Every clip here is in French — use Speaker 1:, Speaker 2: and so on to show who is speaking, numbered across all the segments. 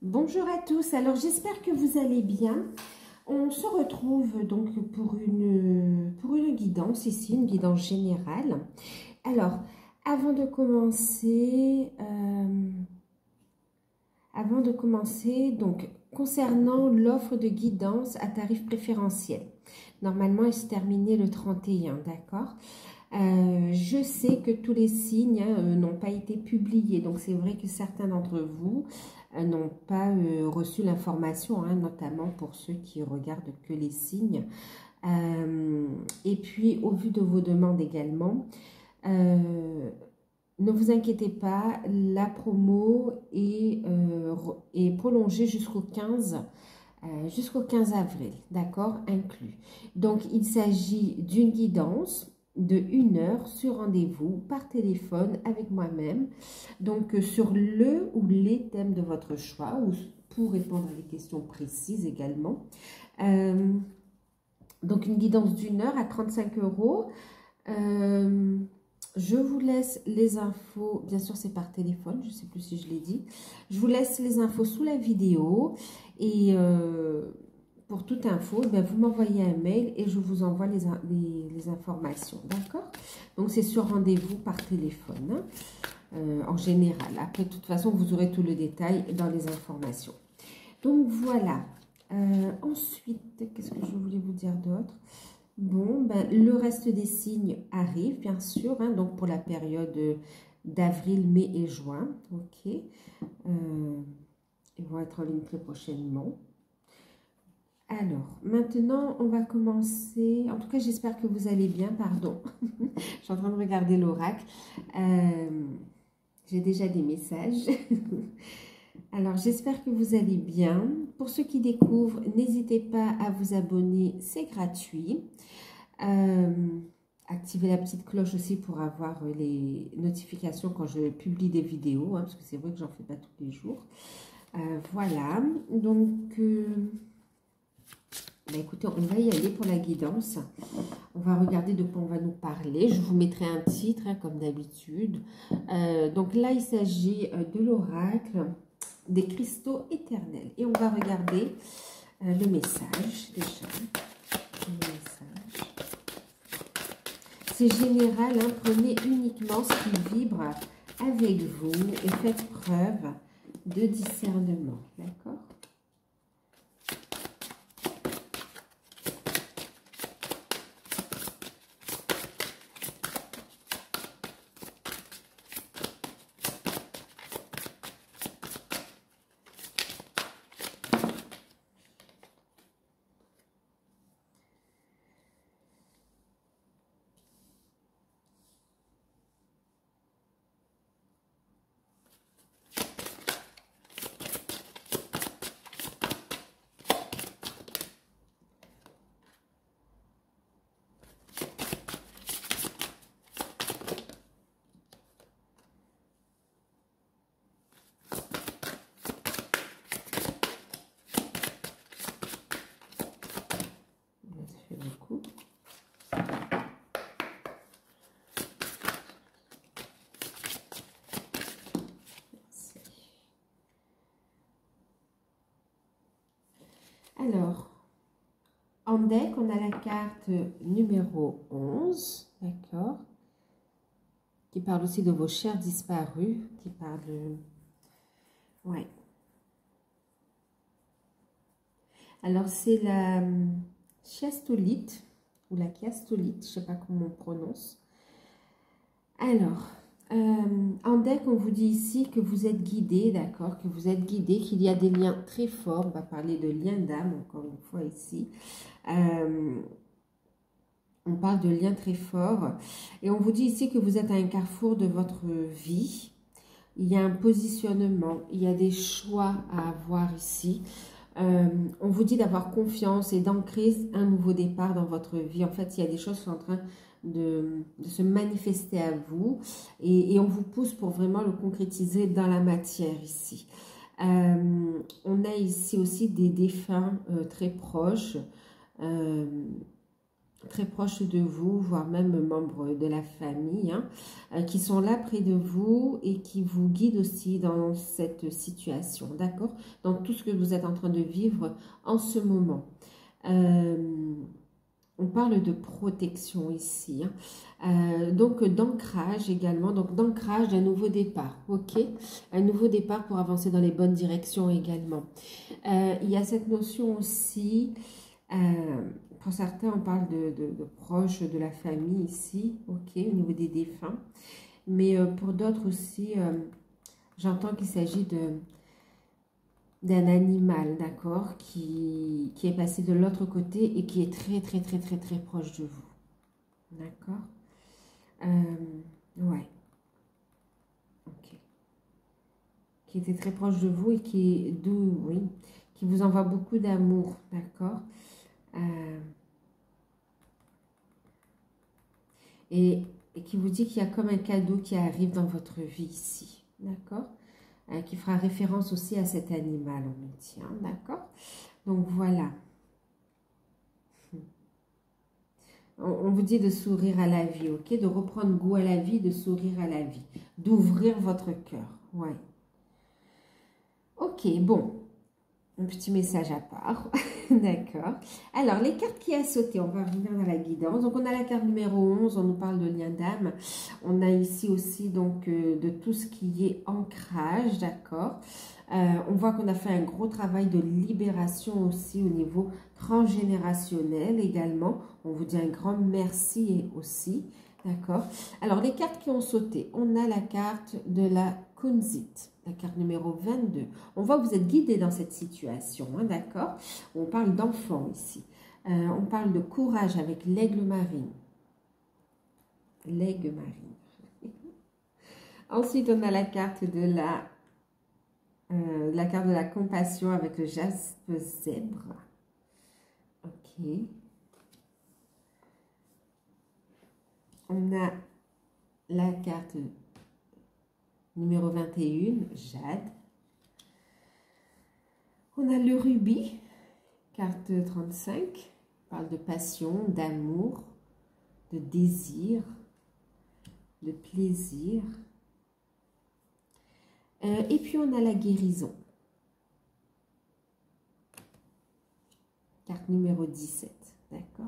Speaker 1: Bonjour à tous, alors j'espère que vous allez bien. On se retrouve donc pour une guidance ici, une guidance générale. Alors, avant de commencer, donc concernant l'offre de guidance à tarif préférentiel, normalement elle se terminait le 31, d'accord? Je sais que tous les signes n'ont pas été publiés, donc c'est vrai que certains d'entre vous n'ont pas reçu l'information, notamment pour ceux qui regardent que les signes. Et puis, au vu de vos demandes également, ne vous inquiétez pas, la promo est prolongée jusqu'au 15 avril, d'accord, inclus. Donc, il s'agit d'une guidance de 1 heure sur rendez-vous par téléphone avec moi-même, donc sur le ou les thèmes de votre choix ou pour répondre à des questions précises également. Donc, une guidance d'1 heure à 35 €. Je vous laisse les infos, bien sûr c'est par téléphone, je ne sais plus si je l'ai dit. Je vous laisse les infos sous la vidéo et pour toute info, vous m'envoyez un mail et je vous envoie les informations, d'accord? Donc c'est sur rendez-vous par téléphone, en général. Après, de toute façon, vous aurez tout le détail dans les informations. Donc voilà. Ensuite, qu'est-ce que je voulais vous dire d'autre? Bon, le reste des signes arrive, bien sûr, donc pour la période d'avril, mai et juin, ok. Ils vont être en ligne très prochainement. Alors, maintenant, on va commencer. En tout cas, j'espère que vous allez bien, pardon. Je suis en train de regarder l'oracle. J'ai déjà des messages. Alors, j'espère que vous allez bien. Pour ceux qui découvrent, n'hésitez pas à vous abonner, c'est gratuit. Activez la petite cloche aussi pour avoir les notifications quand je publie des vidéos, parce que c'est vrai que j'en fais pas tous les jours. Voilà, donc, écoutez, on va y aller pour la guidance. On va regarder de quoi on va nous parler. Je vous mettrai un titre, comme d'habitude. Donc là, il s'agit de l'oracle des cristaux éternels. Et on va regarder le message déjà. Le message. C'est général, prenez uniquement ce qui vibre avec vous et faites preuve de discernement. D'accord ? Alors, en deck, on a la carte numéro 11, d'accord, qui parle aussi de vos chers disparus, qui parle de... Ouais. Alors, c'est la chiastolite, ou la chiastolite, je ne sais pas comment on prononce. Alors, en deck, on vous dit ici que vous êtes guidé, d'accord, que vous êtes guidé, qu'il y a des liens très forts. On va parler de liens d'âme, encore une fois ici. On parle de liens très forts. Et on vous dit ici que vous êtes à un carrefour de votre vie. Il y a un positionnement, il y a des choix à avoir ici. On vous dit d'avoir confiance et d'ancrer un nouveau départ dans votre vie. En fait, il y a des choses qui sont en train de se manifester à vous et on vous pousse pour vraiment le concrétiser dans la matière ici. On a ici aussi des défunts très proches. très proches de vous, voire même membres de la famille, hein, qui sont là près de vous et qui vous guident aussi dans cette situation, d'accord? Dans tout ce que vous êtes en train de vivre en ce moment. On parle de protection ici, hein. Donc d'ancrage également, donc d'ancrage d'un nouveau départ, ok? Un nouveau départ pour avancer dans les bonnes directions également. Il y a cette notion aussi, pour certains on parle de proches, de la famille ici, ok, au niveau des défunts. Mais pour d'autres aussi, j'entends qu'il s'agit d'un animal, d'accord, qui est passé de l'autre côté et qui est très, très, très, très, très proche de vous. D'accord? Ouais. Ok. Qui était très proche de vous et qui est doux, oui. Qui vous envoie beaucoup d'amour, d'accord? Et qui vous dit qu'il y a comme un cadeau qui arrive dans votre vie ici, d'accord? Qui fera référence aussi à cet animal, on me dit, hein, d'accord? Donc voilà. On vous dit de sourire à la vie, ok? De reprendre goût à la vie, de sourire à la vie. D'ouvrir votre cœur, ouais. Ok, bon. Un petit message à part, d'accord. Alors, les cartes qui a sauté, on va revenir dans la guidance. Donc, on a la carte numéro 11, on nous parle de lien d'âme. On a ici aussi, donc, de tout ce qui est ancrage, d'accord. On voit qu'on a fait un gros travail de libération aussi au niveau transgénérationnel également. On vous dit un grand merci aussi, d'accord. Alors, les cartes qui ont sauté, on a la carte de la Kunzit. La carte numéro 22. On voit que vous êtes guidé dans cette situation, hein, d'accord? On parle d'enfant ici. On parle de courage avec l'aigle marine. L'aigle marine. Ensuite, on a la carte de la compassion avec le jaspe zèbre. Ok. On a la carte numéro 21, jade. On a le rubis, carte 35. On parle de passion, d'amour, de désir, de plaisir. Et puis on a la guérison. Carte numéro 17, d'accord?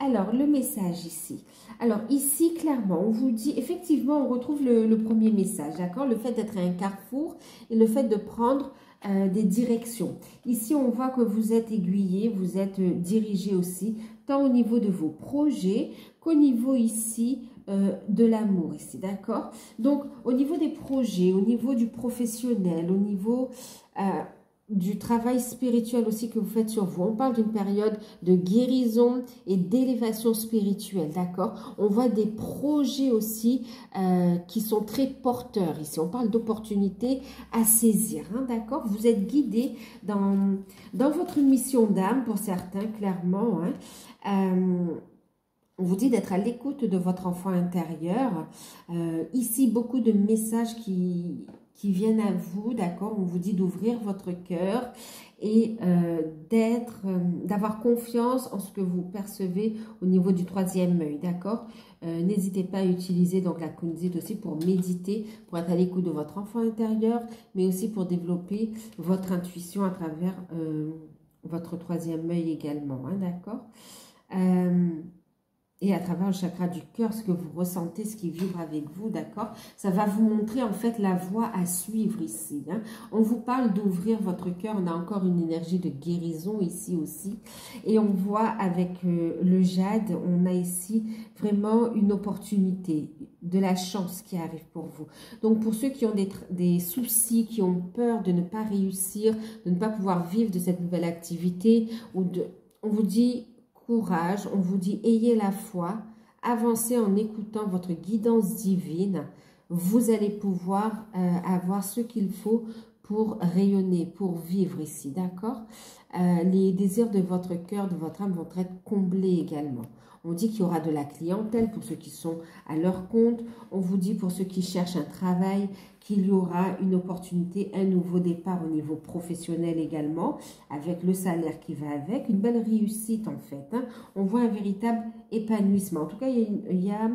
Speaker 1: Alors, le message ici. Alors, ici, clairement, on vous dit, effectivement, on retrouve le premier message, d'accord? Le fait d'être à un carrefour et le fait de prendre des directions. Ici, on voit que vous êtes aiguillé, vous êtes dirigé aussi, tant au niveau de vos projets qu'au niveau ici de l'amour, ici, d'accord? Donc, au niveau des projets, au niveau du professionnel, au niveau du travail spirituel aussi que vous faites sur vous. On parle d'une période de guérison et d'élévation spirituelle, d'accord? On voit des projets aussi qui sont très porteurs ici. On parle d'opportunités à saisir, hein, d'accord? Vous êtes guidé dans votre mission d'âme pour certains, clairement, hein. On vous dit d'être à l'écoute de votre enfant intérieur. Ici, beaucoup de messages qui viennent à vous, d'accord? On vous dit d'ouvrir votre cœur et d'avoir confiance en ce que vous percevez au niveau du troisième œil, d'accord? N'hésitez pas à utiliser donc la Kunzit aussi pour méditer, pour être à l'écoute de votre enfant intérieur, mais aussi pour développer votre intuition à travers votre troisième œil également, hein, d'accord? Et à travers le chakra du cœur, ce que vous ressentez, ce qui vibre avec vous, d'accord? Ça va vous montrer en fait la voie à suivre ici, hein? On vous parle d'ouvrir votre cœur, on a encore une énergie de guérison ici aussi. Et on voit avec le jade, on a ici vraiment une opportunité, de la chance qui arrive pour vous. Donc pour ceux qui ont des soucis, qui ont peur de ne pas réussir, de ne pas pouvoir vivre de cette nouvelle activité, on vous dit... courage, on vous dit ayez la foi, avancez en écoutant votre guidance divine, vous allez pouvoir avoir ce qu'il faut pour rayonner, pour vivre ici, d'accord? Les désirs de votre cœur, de votre âme vont être comblés également. On dit qu'il y aura de la clientèle pour ceux qui sont à leur compte. On vous dit pour ceux qui cherchent un travail qu'il y aura une opportunité, un nouveau départ au niveau professionnel également, avec le salaire qui va avec, une belle réussite en fait. Hein. On voit un véritable épanouissement. En tout cas, il y a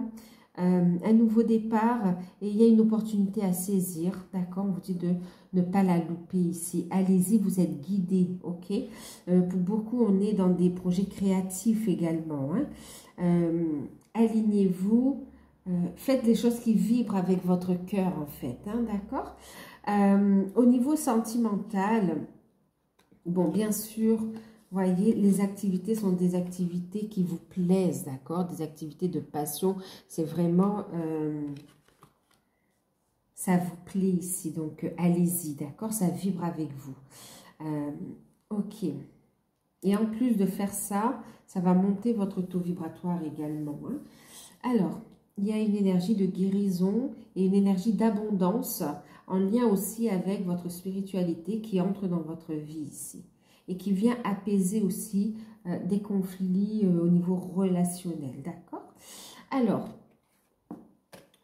Speaker 1: un nouveau départ et il y a une opportunité à saisir, d'accord? On vous dit de ne pas la louper ici. Allez-y, vous êtes guidés, ok? Pour beaucoup, on est dans des projets créatifs également. Hein? Alignez-vous, faites des choses qui vibrent avec votre cœur en fait, hein, d'accord? Au niveau sentimental, bon, bien sûr, voyez, les activités sont des activités qui vous plaisent, d'accord? Des activités de passion, c'est vraiment, ça vous plaît ici, donc allez-y, d'accord? Ça vibre avec vous. Ok. Et en plus de faire ça, ça va monter votre taux vibratoire également. Hein? Alors, il y a une énergie de guérison et une énergie d'abondance en lien aussi avec votre spiritualité qui entre dans votre vie ici. Et qui vient apaiser aussi des conflits au niveau relationnel, d'accord? Alors,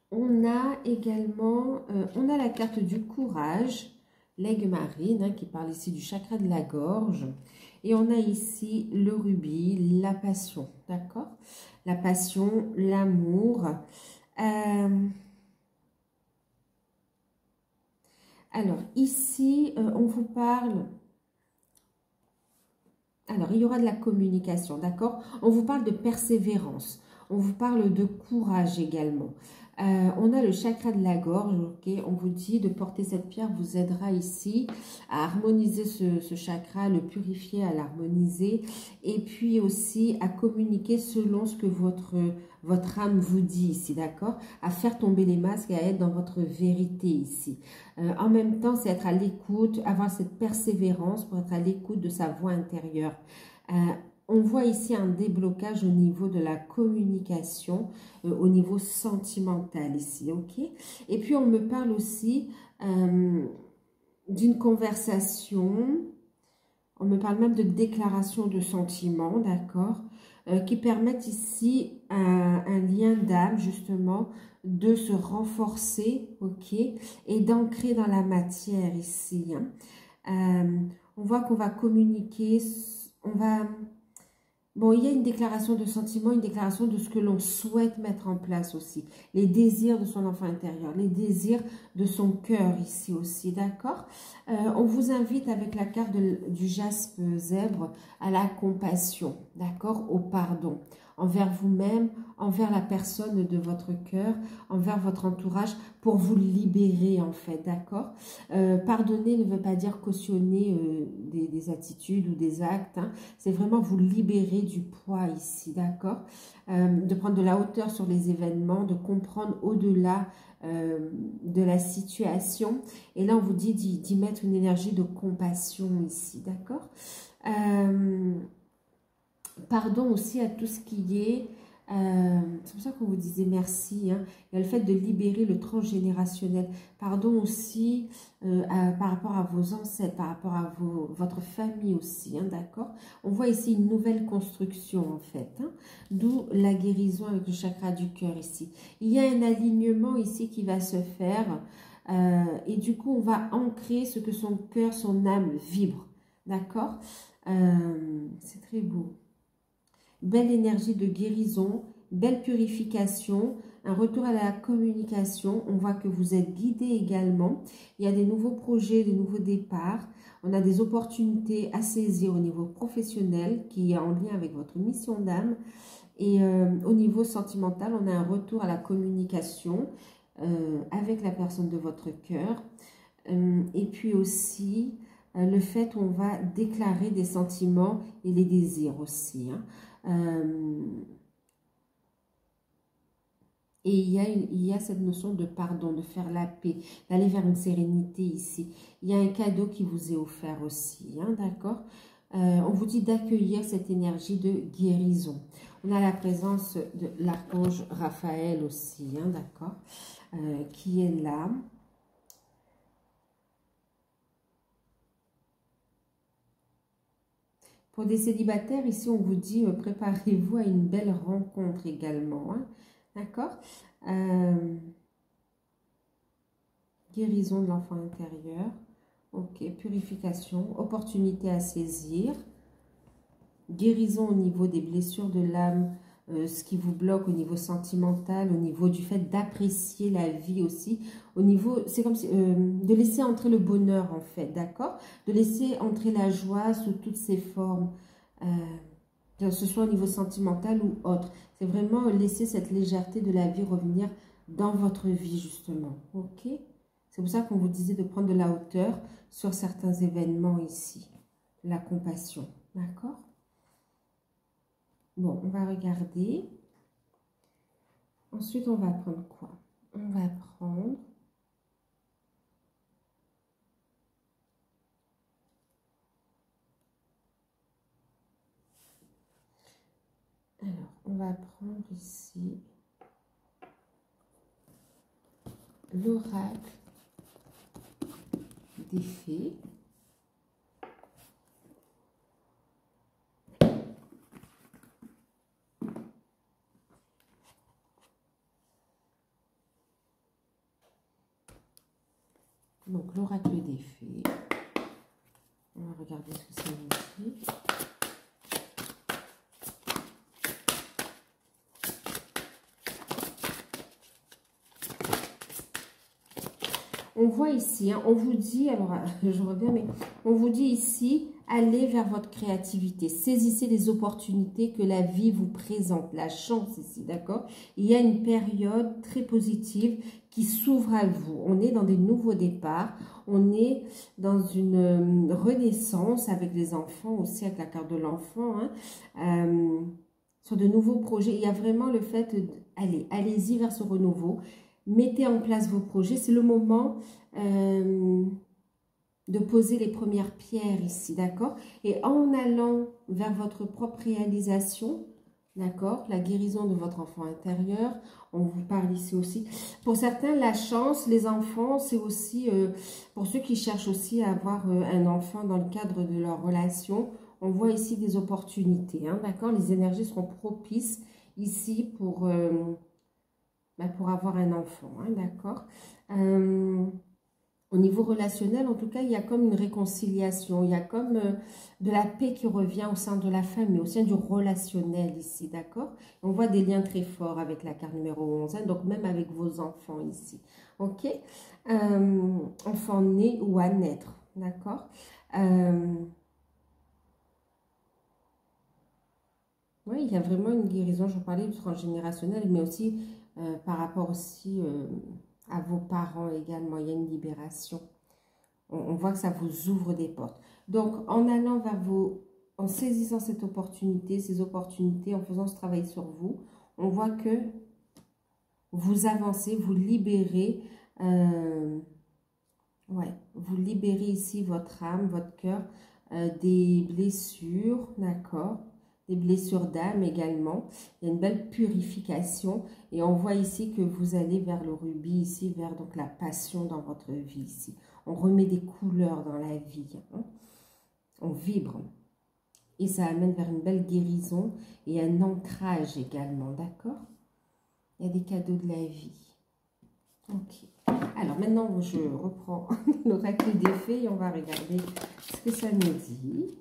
Speaker 1: on a également, on a la carte du courage, l'aigle marine, hein, qui parle ici du chakra de la gorge. Et on a ici le rubis, la passion, d'accord? La passion, l'amour. Alors, ici, on vous parle... Alors, il y aura de la communication, d'accord? On vous parle de persévérance. On vous parle de courage également. On a le chakra de la gorge, ok? On vous dit de porter cette pierre vous aidera ici à harmoniser ce chakra, le purifier, à l'harmoniser. Et puis aussi à communiquer selon ce que votre âme vous dit ici, d'accord? À faire tomber les masques et à être dans votre vérité ici. En même temps, c'est être à l'écoute, avoir cette persévérance pour être à l'écoute de sa voix intérieure. On voit ici un déblocage au niveau de la communication, au niveau sentimental ici, ok? Et puis, on me parle aussi d'une conversation, on me parle même de déclaration de sentiments, d'accord? Qui permettent ici un lien d'âme, justement, de se renforcer, ok? Et d'ancrer dans la matière ici. Hein. On voit qu'on va communiquer, on va... Bon, il y a une déclaration de sentiment, une déclaration de ce que l'on souhaite mettre en place aussi. Les désirs de son enfant intérieur, les désirs de son cœur ici aussi, d'accord? On vous invite avec la carte du jaspe zèbre à la compassion, d'accord? Au pardon. Envers vous-même, envers la personne de votre cœur, envers votre entourage, pour vous libérer en fait, d'accord? Pardonner ne veut pas dire cautionner des attitudes ou des actes, hein. C'est vraiment vous libérer du poids ici, d'accord? De prendre de la hauteur sur les événements, de comprendre au-delà de la situation. Et là, on vous dit d'y mettre une énergie de compassion ici, d'accord? Pardon aussi à tout ce qui est... c'est pour ça qu'on vous disait merci. Hein. Il y a le fait de libérer le transgénérationnel. Pardon aussi par rapport à vos ancêtres, par rapport à votre famille aussi. Hein, d'accord? On voit ici une nouvelle construction en fait. Hein, d'où la guérison avec le chakra du cœur ici. Il y a un alignement ici qui va se faire. Et du coup, on va ancrer ce que son cœur, son âme vibre. D'accord? C'est très beau. Belle énergie de guérison, belle purification, un retour à la communication. On voit que vous êtes guidé également. Il y a des nouveaux projets, des nouveaux départs. On a des opportunités à saisir au niveau professionnel qui est en lien avec votre mission d'âme. Et au niveau sentimental, on a un retour à la communication avec la personne de votre cœur. Et puis aussi le fait qu'on va déclarer des sentiments et les désirs aussi. Hein. Et il y a cette notion de pardon, de faire la paix, d'aller vers une sérénité ici. Il y a un cadeau qui vous est offert aussi, hein, d'accord? On vous dit d'accueillir cette énergie de guérison. On a la présence de l'archange Raphaël aussi, hein, d'accord? Qui est là. Pour des célibataires, ici, on vous dit préparez-vous à une belle rencontre également. Hein. D'accord? Guérison de l'enfant intérieur. Ok, purification, opportunité à saisir. Guérison au niveau des blessures de l'âme, ce qui vous bloque au niveau sentimental, au niveau du fait d'apprécier la vie aussi, au niveau, c'est comme si, de laisser entrer le bonheur en fait, d'accord? De laisser entrer la joie sous toutes ses formes, que ce soit au niveau sentimental ou autre. C'est vraiment laisser cette légèreté de la vie revenir dans votre vie justement, ok? C'est pour ça qu'on vous disait de prendre de la hauteur sur certains événements ici, la compassion, d'accord? Bon, on va regarder. Ensuite, on va prendre quoi? On va prendre... Alors, on va prendre ici l'oracle des fées. Donc, l'oracle des fées. On va regarder ce que ça nous dit. On voit ici, hein, on vous dit, alors je reviens, mais on vous dit ici, allez vers votre créativité. Saisissez les opportunités que la vie vous présente, la chance ici, d'accord? Il y a une période très positive qui s'ouvre à vous. On est dans des nouveaux départs, on est dans une renaissance avec les enfants, aussi avec la carte de l'enfant, hein, sur de nouveaux projets. Il y a vraiment le fait, allez-y vers ce renouveau. Mettez en place vos projets. C'est le moment de poser les premières pierres ici, d'accord? Et en allant vers votre propre réalisation, d'accord? La guérison de votre enfant intérieur, on vous parle ici aussi. Pour certains, la chance, les enfants, c'est aussi, pour ceux qui cherchent aussi à avoir un enfant dans le cadre de leur relation, on voit ici des opportunités, hein, d'accord? Les énergies seront propices ici pour avoir un enfant, hein, d'accord? Au niveau relationnel, en tout cas, il y a comme une réconciliation, il y a comme de la paix qui revient au sein de la famille, au sein du relationnel ici, d'accord? On voit des liens très forts avec la carte numéro 11, hein, donc même avec vos enfants ici, ok? Enfants nés ou à naître, d'accord? Oui, il y a vraiment une guérison, je parlais du transgénérationnel, mais aussi par rapport aussi à vos parents également, il y a une libération. On voit que ça vous ouvre des portes. Donc, en allant vers en saisissant cette opportunité, ces opportunités, en faisant ce travail sur vous, on voit que vous avancez, vous libérez, vous libérez ici votre âme, votre cœur, des blessures, d'accord? Des blessures d'âme également. Il y a une belle purification. Et on voit ici que vous allez vers le rubis, ici, vers donc la passion dans votre vie ici. On remet des couleurs dans la vie. Hein? On vibre. Et ça amène vers une belle guérison et un ancrage également, d'accord? Il y a des cadeaux de la vie. Ok. Alors maintenant, je reprends l'oracle des fées et on va regarder ce que ça nous dit.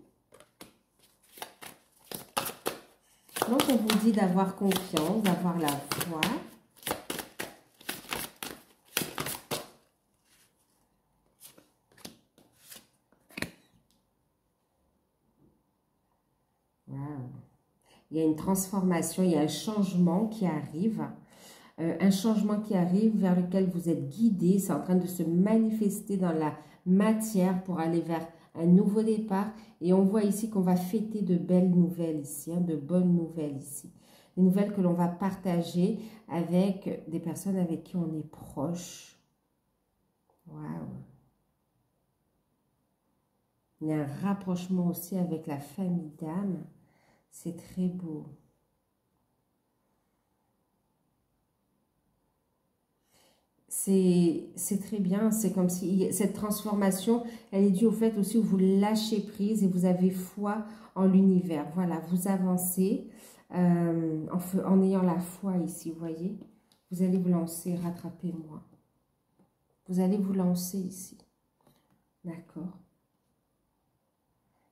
Speaker 1: Donc, on vous dit d'avoir confiance, d'avoir la foi. Wow. Il y a une transformation, il y a un changement qui arrive. Un changement qui arrive vers lequel vous êtes guidé. C'est en train de se manifester dans la matière pour aller vers un nouveau départ. Et on voit ici qu'on va fêter de belles nouvelles ici, hein, de bonnes nouvelles ici. Des nouvelles que l'on va partager avec des personnes avec qui on est proche. Waouh! Il y a un rapprochement aussi avec la famille d'âme. C'est très beau. c'est très bien. C'est comme si cette transformation, elle est due au fait aussi où vous lâchez prise et vous avez foi en l'univers. Voilà, vous avancez en ayant la foi ici, vous voyez. Vous allez vous lancer, rattrapez-moi. Vous allez vous lancer ici. D'accord.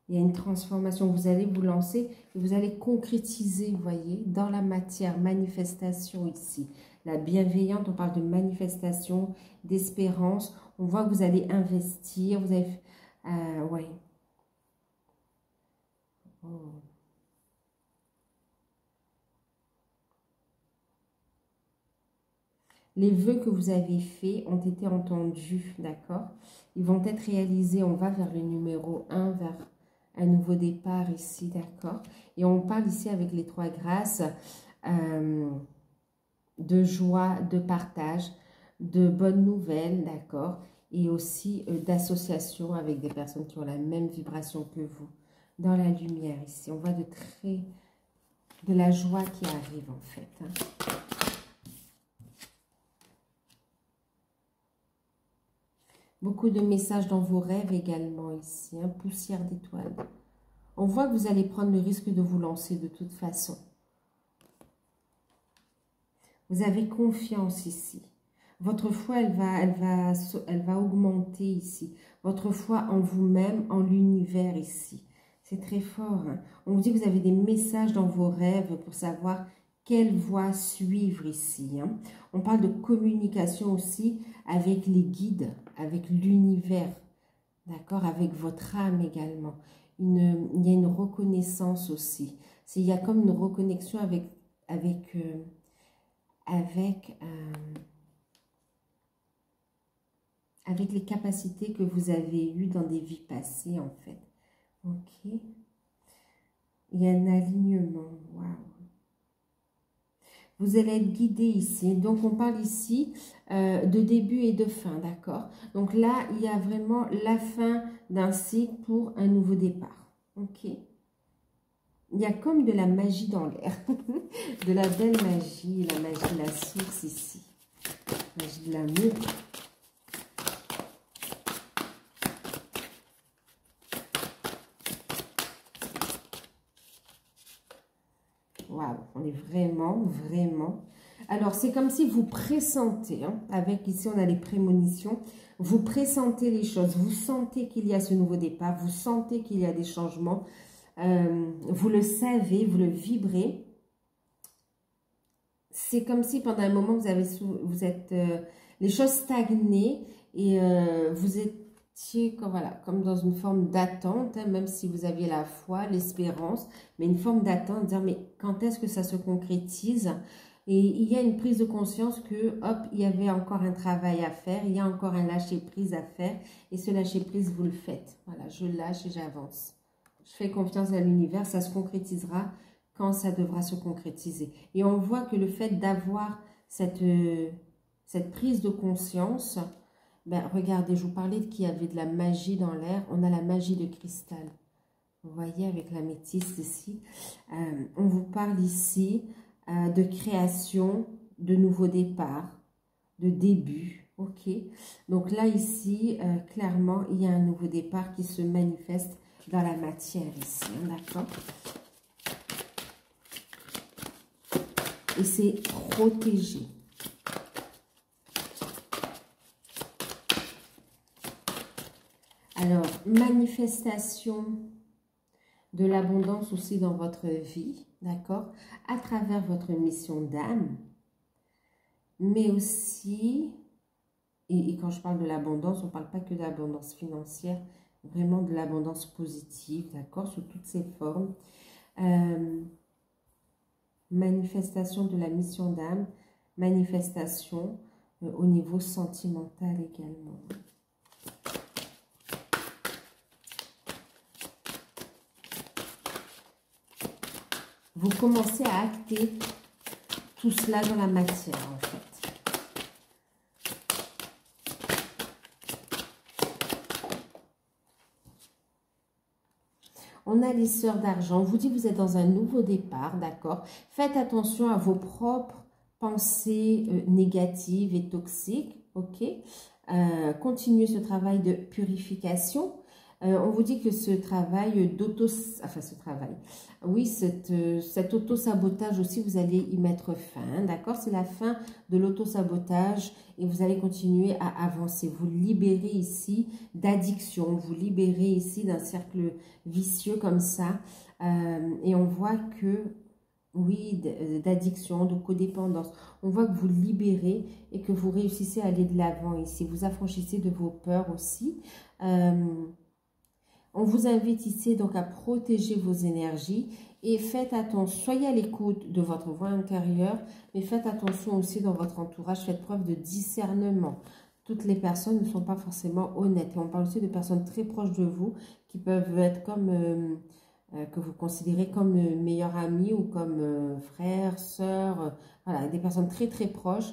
Speaker 1: Il y a une transformation, vous allez vous lancer et vous allez concrétiser, vous voyez, dans la matière, manifestation ici. La bienveillante, on parle de manifestation, d'espérance. On voit que vous allez investir, vous avez... ouais. Oh. Les vœux que vous avez faits ont été entendus, d'accord? Ils vont être réalisés, on va vers le numéro 1, vers un nouveau départ ici, d'accord? Et on parle ici avec les 3 grâces de joie, de partage, de bonnes nouvelles, d'accord? Et aussi d'association avec des personnes qui ont la même vibration que vous. Dans la lumière ici, on voit de la joie qui arrive en fait. Hein. Beaucoup de messages dans vos rêves également ici, hein, poussière d'étoiles. On voit que vous allez prendre le risque de vous lancer de toute façon. Vous avez confiance ici. Votre foi, elle va augmenter ici. Votre foi en vous-même, en l'univers ici. C'est très fort. Hein. On vous dit que vous avez des messages dans vos rêves pour savoir quelle voie suivre ici. Hein. On parle de communication aussi avec les guides, avec l'univers, d'accord, avec votre âme également. Il y a une reconnaissance aussi. Il y a comme une reconnexion avec les capacités que vous avez eues dans des vies passées, en fait. Ok. Il y a un alignement. Waouh. Vous allez être guidé ici. Donc, on parle ici de début et de fin, d'accord? Donc là, il y a vraiment la fin d'un cycle pour un nouveau départ. Ok. Il y a comme de la magie dans l'air. De la belle magie, la magie de la source ici. La magie de l'amour. Waouh, on est vraiment, vraiment... Alors, c'est comme si vous pressentez, hein, avec ici, on a les prémonitions, vous pressentez les choses, vous sentez qu'il y a ce nouveau départ, vous sentez qu'il y a des changements, vous le savez, vous le vibrez. C'est comme si pendant un moment, vous êtes les choses stagnées et vous étiez comme dans une forme d'attente, hein, même si vous aviez la foi, l'espérance, mais une forme d'attente, dire mais quand est-ce que ça se concrétise? Et il y a une prise de conscience que, hop, il y avait encore un travail à faire, il y a encore un lâcher-prise à faire, et ce lâcher-prise, vous le faites. Voilà, je lâche et j'avance. Je fais confiance à l'univers, ça se concrétisera quand ça devra se concrétiser. Et on voit que le fait d'avoir cette prise de conscience, ben, regardez, je vous parlais qu'il y avait de la magie dans l'air, on a la magie de cristal. Vous voyez avec la métisse ici, on vous parle ici de création, de nouveau départ, de début, ok? Donc là, ici, clairement, il y a un nouveau départ qui se manifeste dans la matière ici, hein, d'accord? Et c'est protégé. Alors, manifestation de l'abondance aussi dans votre vie, d'accord, à travers votre mission d'âme, mais aussi, et quand je parle de l'abondance, on ne parle pas que de l'abondance financière, vraiment de l'abondance positive, d'accord, sous toutes ses formes. Manifestation de la mission d'âme, manifestation au niveau sentimental également. Vous commencez à acter tout cela dans la matière, en fait. On a les sœurs d'argent. On vous dit que vous êtes dans un nouveau départ, d'accord? Faites attention à vos propres pensées négatives et toxiques. ok? Continuez ce travail de purification. On vous dit que ce travail oui, cet auto-sabotage aussi, vous allez y mettre fin, d'accord? C'est la fin de l'auto-sabotage et vous allez continuer à avancer. Vous libérez ici d'addiction, vous libérez ici d'un cercle vicieux comme ça. Et on voit que, oui, d'addiction, de codépendance. On voit que vous libérez et que vous réussissez à aller de l'avant ici. Vous affranchissez de vos peurs aussi. On vous invite ici donc à protéger vos énergies et faites attention, soyez à l'écoute de votre voix intérieure, mais faites attention aussi dans votre entourage, faites preuve de discernement. Toutes les personnes ne sont pas forcément honnêtes. Et on parle aussi de personnes très proches de vous qui peuvent être comme, que vous considérez comme meilleurs amis ou comme frères, sœurs, voilà, des personnes très très proches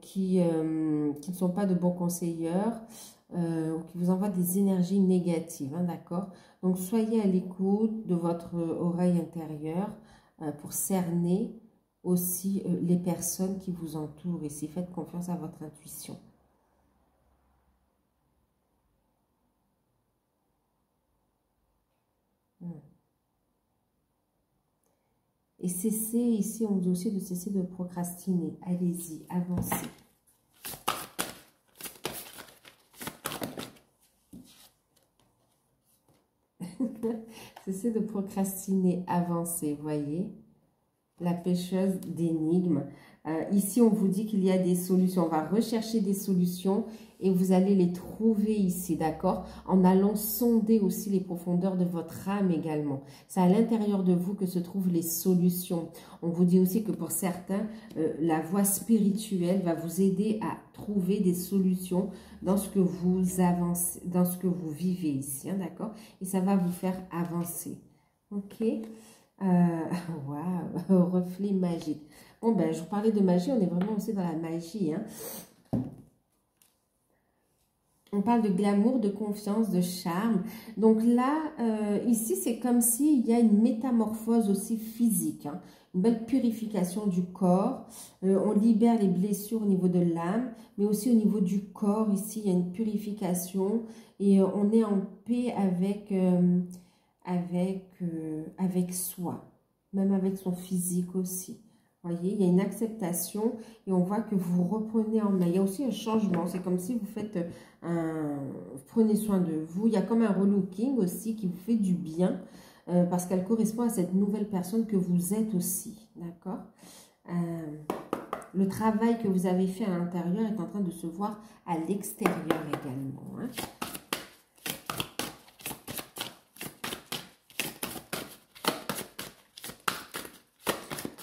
Speaker 1: qui ne sont pas de bons conseilleurs. Qui vous envoie des énergies négatives, hein, d'accord? Donc, soyez à l'écoute de votre oreille intérieure pour cerner aussi les personnes qui vous entourent. Ici, faites confiance à votre intuition. Et cessez, ici, on vous dit aussi de cesser de procrastiner. Allez-y, avancez. Cessez de procrastiner, avancez, voyez. La pêcheuse d'énigmes. Ici, on vous dit qu'il y a des solutions. On va rechercher des solutions et vous allez les trouver ici, d'accord? En allant sonder aussi les profondeurs de votre âme également. C'est à l'intérieur de vous que se trouvent les solutions. On vous dit aussi que pour certains, la voie spirituelle va vous aider à trouver des solutions dans ce que vous avancez, dans ce que vous vivez ici, hein, d'accord? Et ça va vous faire avancer, ok? Waouh, reflet magique. Bon, ben, je vous parlais de magie, on est vraiment aussi dans la magie, hein. On parle de glamour, de confiance, de charme. Donc là, ici, c'est comme s'il y a une métamorphose aussi physique, hein. Une belle purification du corps. On libère les blessures au niveau de l'âme, mais aussi au niveau du corps. Ici, il y a une purification et on est en paix avec soi, même avec son physique aussi. Voyez, il y a une acceptation et on voit que vous reprenez en main. Il y a aussi un changement. C'est comme si vous faites prenez soin de vous. Il y a comme un relooking aussi qui vous fait du bien parce qu'elle correspond à cette nouvelle personne que vous êtes aussi. D'accord? Le travail que vous avez fait à l'intérieur est en train de se voir à l'extérieur également, hein.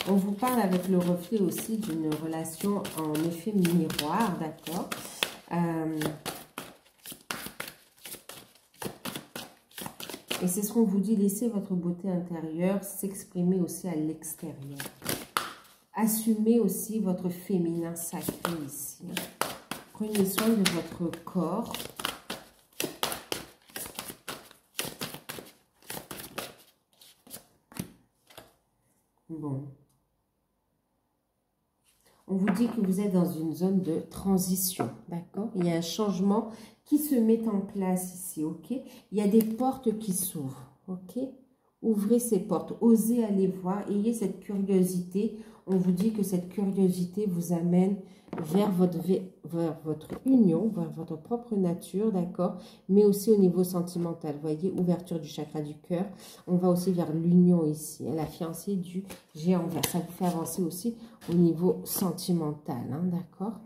Speaker 1: On vous parle avec le reflet aussi d'une relation en effet miroir, d'accord? Et c'est ce qu'on vous dit, laissez votre beauté intérieure s'exprimer aussi à l'extérieur. Assumez aussi votre féminin sacré ici. Prenez soin de votre corps. Bon. On vous dit que vous êtes dans une zone de transition, d'accord? Il y a un changement qui se met en place ici, ok? Il y a des portes qui s'ouvrent, ok? Ouvrez ces portes, osez aller voir, ayez cette curiosité. On vous dit que cette curiosité vous amène vers votre union, vers votre propre nature, d'accord? Mais aussi au niveau sentimental, voyez, ouverture du chakra du cœur. On va aussi vers l'union ici, la fiancée du géant vert. Ça vous fait avancer aussi au niveau sentimental, hein, d'accord?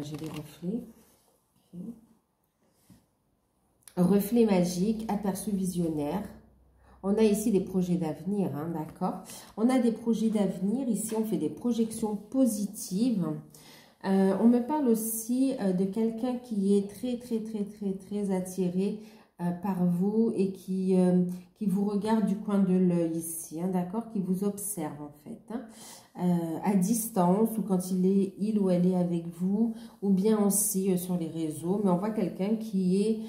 Speaker 1: J'ai les reflets. Okay. Reflet magique, aperçu visionnaire. On a ici des projets d'avenir, hein, d'accord? On a des projets d'avenir. Ici, on fait des projections positives. On me parle aussi de quelqu'un qui est très attiré par vous et qui vous regarde du coin de l'œil ici, hein, d'accord? Qui vous observe en fait, hein, à distance ou quand il ou elle est avec vous ou bien aussi sur les réseaux. Mais on voit quelqu'un qui est...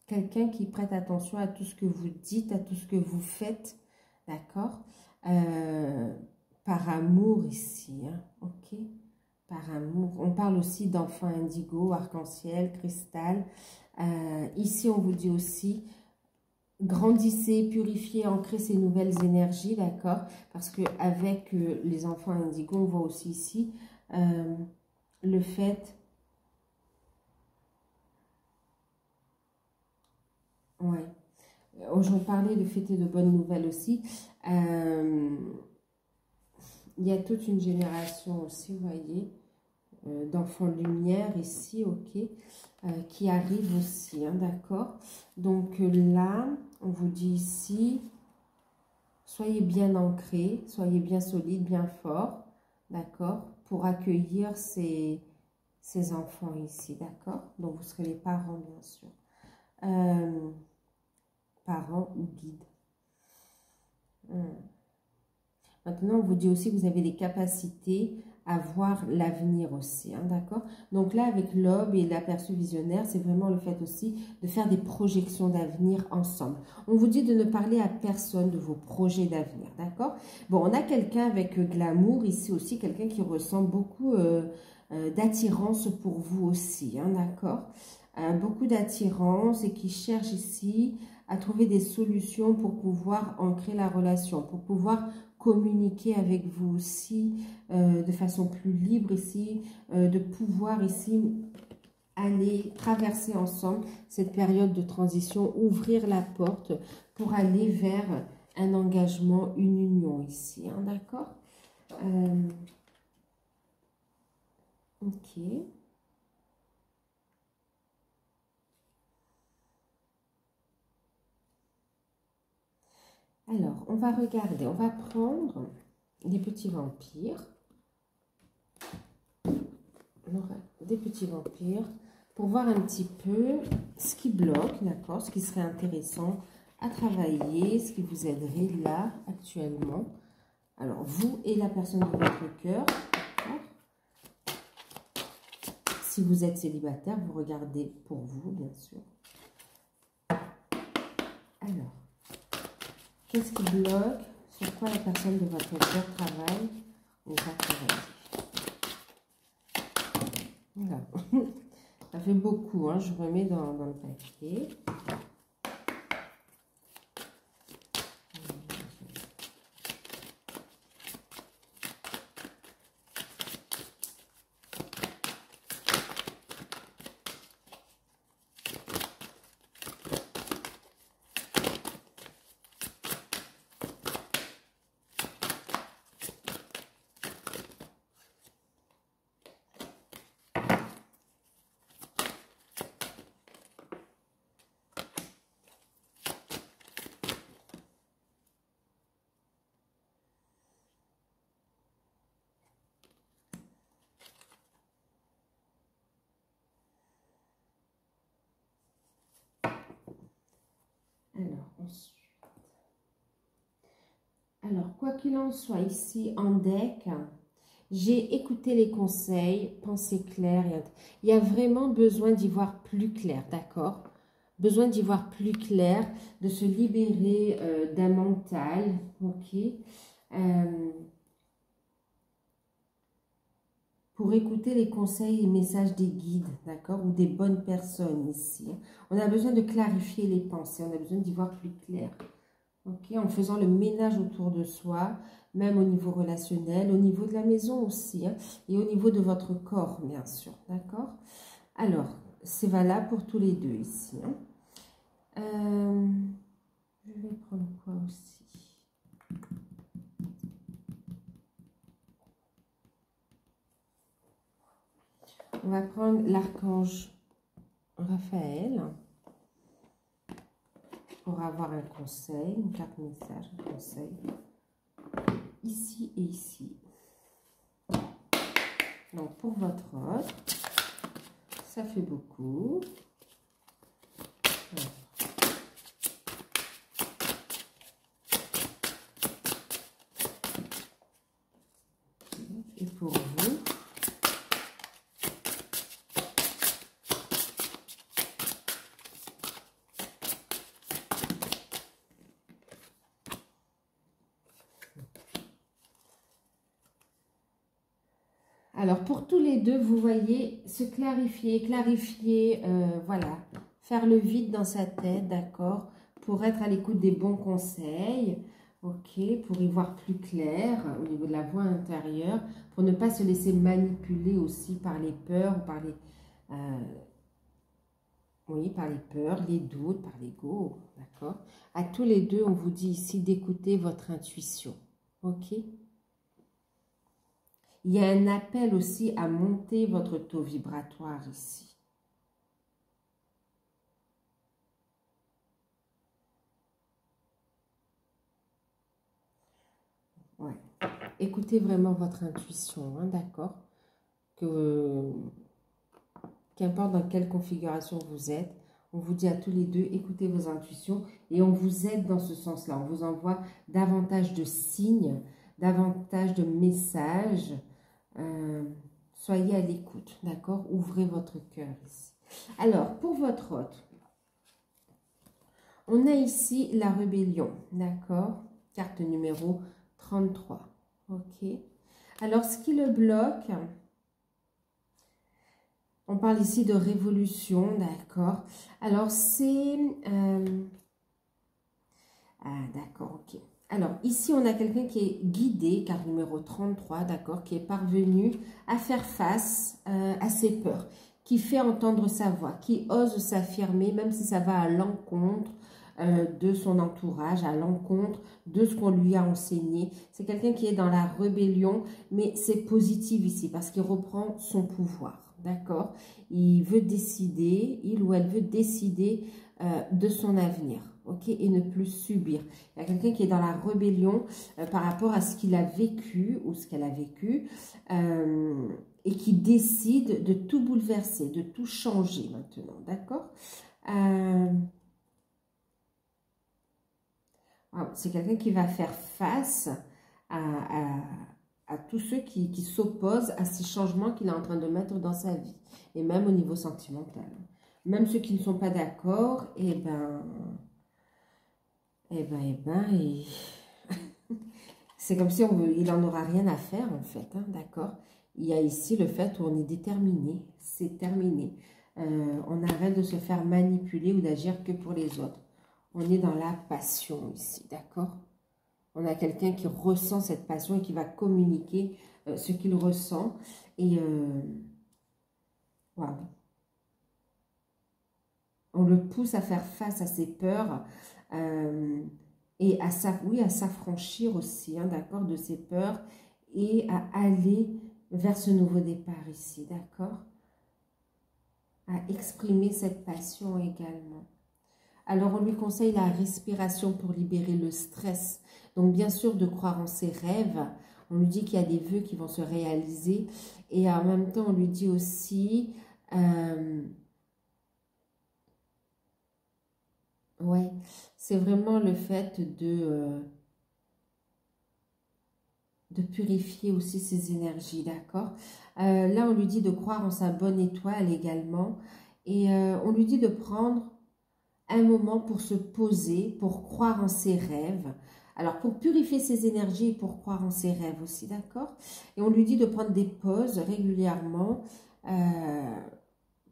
Speaker 1: quelqu'un qui prête attention à tout ce que vous dites, à tout ce que vous faites, d'accord? Par amour ici, hein, ok? Par amour. On parle aussi d'enfants indigo, arc-en-ciel, cristal. Ici, on vous dit aussi, grandissez, purifiez, ancrez ces nouvelles énergies, d'accord? Parce que avec les enfants indigo, on voit aussi ici le fait... Ouais. Je parlais de fêter de bonnes nouvelles aussi. Il y a toute une génération aussi, vous voyez, d'enfants de lumière ici, ok, qui arrivent aussi, hein, d'accord. Donc là, on vous dit ici, soyez bien ancrés, soyez bien solides, bien forts, d'accord, pour accueillir ces enfants ici, d'accord. Donc vous serez les parents, bien sûr. Parents ou guides. Maintenant, on vous dit aussi que vous avez les capacités à voir l'avenir aussi, hein, d'accord? Donc là, avec l'aube et l'aperçu visionnaire, c'est vraiment le fait aussi de faire des projections d'avenir ensemble. On vous dit de ne parler à personne de vos projets d'avenir, d'accord? Bon, on a quelqu'un avec de l'amour ici aussi, quelqu'un qui ressent beaucoup d'attirance pour vous aussi, hein, d'accord? Beaucoup d'attirance et qui cherche ici à trouver des solutions pour pouvoir ancrer la relation, pour pouvoir communiquer avec vous aussi de façon plus libre ici, de pouvoir ici aller traverser ensemble cette période de transition, ouvrir la porte pour aller vers un engagement, une union ici, hein, d'accord? Ok. Alors, on va regarder, on va prendre des petits vampires. Des petits vampires pour voir un petit peu ce qui bloque, d'accord, ce qui serait intéressant à travailler, ce qui vous aiderait là actuellement. Alors, vous et la personne de votre cœur, si vous êtes célibataire, vous regardez pour vous, bien sûr. Alors, qu'est-ce qui bloque? Sur quoi la personne de votre cœur travaille ou va travailler? Voilà. Ça fait beaucoup, hein. Je remets dans le papier. Alors, ensuite. Alors, quoi qu'il en soit, ici en deck, j'ai écouté les conseils, pensé clair. Il y a vraiment besoin d'y voir plus clair, d'accord? Besoin d'y voir plus clair, de se libérer d'un mental, ok? Pour écouter les conseils et messages des guides, d'accord? Ou des bonnes personnes ici. On a besoin de clarifier les pensées, on a besoin d'y voir plus clair. Ok, en faisant le ménage autour de soi, même au niveau relationnel, au niveau de la maison aussi, hein, et au niveau de votre corps, bien sûr, d'accord? Alors, c'est valable pour tous les deux ici. Hein. Je vais prendre quoi aussi? On va prendre l'archange Raphaël pour avoir un conseil, une carte message, un conseil, ici et ici. Donc, pour votre autre, ça fait beaucoup. Voilà. Et pour vous, Alors, pour tous les deux, vous voyez, se clarifier, voilà, faire le vide dans sa tête, d'accord, pour être à l'écoute des bons conseils, ok, pour y voir plus clair au niveau de la voix intérieure, pour ne pas se laisser manipuler aussi par les peurs ou par les, oui, par les peurs, les doutes, par l'ego, d'accord. À tous les deux, on vous dit ici d'écouter votre intuition, ok. Il y a un appel aussi à monter votre taux vibratoire ici. Ouais. Écoutez vraiment votre intuition, hein, d'accord? Qu'importe dans quelle configuration vous êtes, on vous dit à tous les deux, écoutez vos intuitions et on vous aide dans ce sens-là. On vous envoie davantage de signes, davantage de messages. Soyez à l'écoute, d'accord? Ouvrez votre cœur ici. Alors, pour votre hôte, on a ici la rébellion, d'accord? Carte numéro 33, ok? Alors, ce qui le bloque, on parle ici de révolution, d'accord? Alors, c'est... Ah, d'accord, ok. Alors, ici, on a quelqu'un qui est guidé, carte numéro 33, d'accord, qui est parvenu à faire face à ses peurs, qui fait entendre sa voix, qui ose s'affirmer, même si ça va à l'encontre de son entourage, à l'encontre de ce qu'on lui a enseigné. C'est quelqu'un qui est dans la rébellion, mais c'est positif ici, parce qu'il reprend son pouvoir, d'accord? Il veut décider, il ou elle veut décider de son avenir. Ok, et ne plus subir. Il y a quelqu'un qui est dans la rébellion par rapport à ce qu'il a vécu ou ce qu'elle a vécu et qui décide de tout bouleverser, de tout changer maintenant, d'accord? C'est quelqu'un qui va faire face à tous ceux qui s'opposent à ces changements qu'il est en train de mettre dans sa vie, et même au niveau sentimental. Même ceux qui ne sont pas d'accord, c'est comme si il n'en aura rien à faire en fait, hein, d'accord? Il y a ici le fait où on est déterminé, c'est terminé. On arrête de se faire manipuler ou d'agir que pour les autres. On est dans la passion ici, d'accord? On a quelqu'un qui ressent cette passion et qui va communiquer ce qu'il ressent. Et voilà. On le pousse à faire face à ses peurs. Et à s'affranchir aussi, hein, d'accord, de ses peurs et à aller vers ce nouveau départ ici, d'accord? À exprimer cette passion également. Alors, on lui conseille la respiration pour libérer le stress. Donc, bien sûr, de croire en ses rêves. On lui dit qu'il y a des vœux qui vont se réaliser. Et en même temps, on lui dit aussi... ouais, c'est vraiment le fait de purifier aussi ses énergies, d'accord? Là, on lui dit de croire en sa bonne étoile également. Et on lui dit de prendre un moment pour se poser, pour croire en ses rêves. Alors, pour purifier ses énergies et pour croire en ses rêves aussi, d'accord? Et on lui dit de prendre des pauses régulièrement